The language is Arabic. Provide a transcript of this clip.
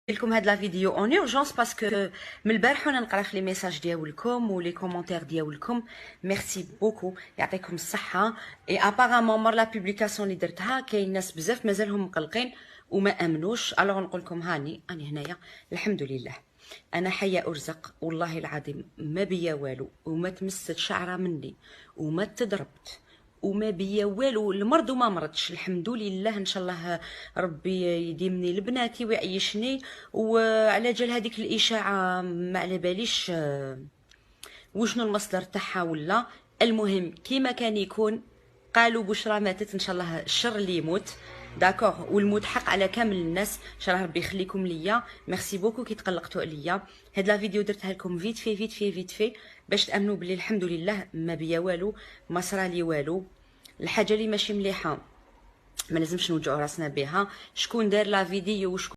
لكم هاد لا فيديو اون اورجونس باسكو من البارح وانا نقرا في لي ميساج ديالكم ولي كومونتير ديالكم. ميرسي بوكو، يعطيكم الصحه. اي ابارامون مور لا بوبليكاسيون اللي درتها كاين ناس بزاف مازالهم مقلقين وما امنوش. الوغ نقول لكم هاني هنايا الحمد لله، انا حيه ارزق والله العظيم، ما بيا والو وما تمست شعره مني وما تضربت وما بيا والو، المرض وما مرضش الحمد لله. ان شاء الله ربي يديمني لبناتي ويعيشني. وعلى جال هذيك الاشاعه ما على باليش وشنو المصدر تاعها ولا. المهم كيما كان يكون قالوا بشرى ماتت، ان شاء الله الشر اللي يموت داكوغ، والموت حق على كامل الناس. ان شاء الله ربي يخليكم ليا. ميرسي بوكو كي تقلقتوا عليا. هاد لا فيديو درتها لكم فيت في فيت في فيت في باش تامنوا بلي الحمد لله ما بيا والو، ما صرالي والو. الحاجه اللي ماشي مليحه ما لازمش نوجعوا راسنا بها. شكون دار لا فيديو وشكون